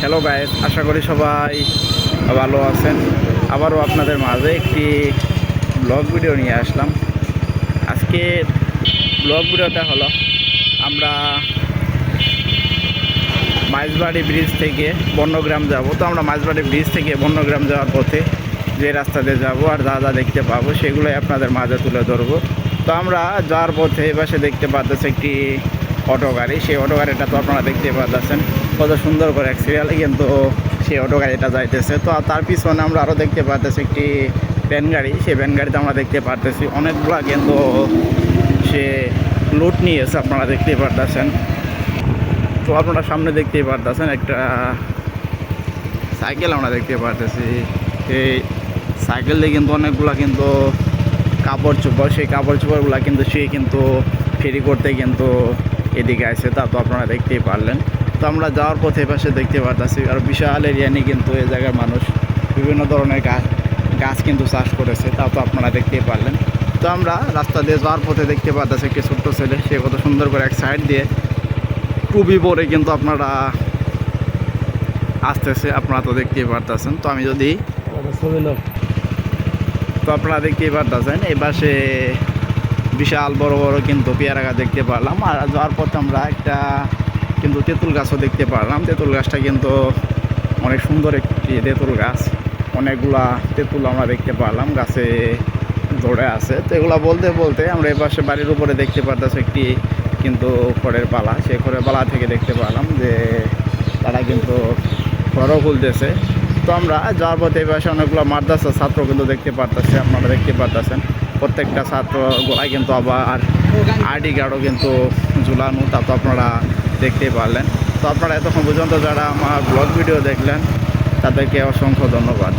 Hello guys, আশা করি সবাই ভালো আছেন। আবারও আপনাদের মাঝে একটি ব্লগ ভিডিও নিয়ে আসলাম। আজকে ব্লগ ভিডিওটা হলো আমরা মাইজবাড়ি ব্রিজ থেকে বন্যগ্রাম যাব। তো আমরা মাইজবাড়ি ব্রিজ থেকে বন্যগ্রাম যাওয়ার পথে যে রাস্তা দিয়ে যাবো আর যা যা দেখতে পাবো সেগুলোই আপনাদের মাঝে তুলে ধরবো। তো আমরা যাওয়ার পথে এই পাশে দেখতে পাচ্ছেন একটি অটো গাড়ি। সেই অটো গাড়িটা তো আপনারা দেখতে পাচ্ছেন কত সুন্দর করে এক সিরিয়ালে কিন্তু সেই অটো গাড়িটা যাইতেছে। তো তার পিছনে আমরা আরও দেখতে পাচ্ছি একটি ভ্যান গাড়ি। সেই ভ্যান গাড়িতে আমরা দেখতে পারতেছি অনেকগুলা কিন্তু সে লুট নিয়েছে, আপনারা দেখতে পারতেছেন। তো আপনারা সামনে দেখতেই পারতেছেন একটা সাইকেল আমরা দেখতে পারতেছি। সেই সাইকেল দিয়ে কিন্তু অনেকগুলা কিন্তু কাপড় চোপড়, সেই কাপড় চোপড়গুলো কিন্তু সে কিন্তু ফেরি করতে কিন্তু এদিকে আসে। তা তো আপনারা দেখতেই পারলেন। তো আমরা যাওয়ার পথে পাশে দেখতে পারতেছি আর বিশাল এরিয়া নিয়ে কিন্তু এই জায়গার মানুষ বিভিন্ন ধরনের গাছ কিন্তু চাষ করেছে। তা তো আপনারা দেখতেই পারলেন। তো আমরা রাস্তা দিয়ে যাওয়ার পথে দেখতে পারতেছি একটি ছোট্ট ছেলে, সে কত সুন্দর করে এক সাইড দিয়ে টুপি পরে কিন্তু আপনারা আসতেছে, আপনারা তো দেখতেই পারতেছেন। তো আমি যদি তো আপনারা দেখতেই পারতেছেন এই পাশে বিশাল বড় বড় কিন্তু পেয়ারা গাছ দেখতে পারলাম। আর যাওয়ার পথে আমরা একটা কিন্তু তেঁতুল গাছও দেখতে পারলাম। তেঁতুল গাছটা কিন্তু অনেক সুন্দর একটি তেঁতুল গাছ, অনেকগুলা তেঁতুল আমরা দেখতে পারলাম গাছে ধরে আছে। তো এগুলো বলতে বলতে আমরা এই পাশে বাড়ির উপরে দেখতে পারতেছি একটি কিন্তু খড়ের পালা। সেই খড়ের পালা থেকে দেখতে পারলাম যে তারা কিন্তু খড়ও খুলতেছে। তো আমরা যাওয়ার পথে এই পাশে অনেকগুলো মাদ্রাসার ছাত্র কিন্তু দেখতে পারতেছি, আপনারা দেখতে পারতেছেন। প্রত্যেকটা ছাত্র গোড়ায় কিন্তু আবার আইডি কার্ডও কিন্তু ঝুলানো, তা তো আপনারা দেখতেই পারলেন। তো আপনারা এতক্ষণ পর্যন্ত যারা আমার ব্লগ ভিডিও দেখলেন তাদেরকে অসংখ্য ধন্যবাদ।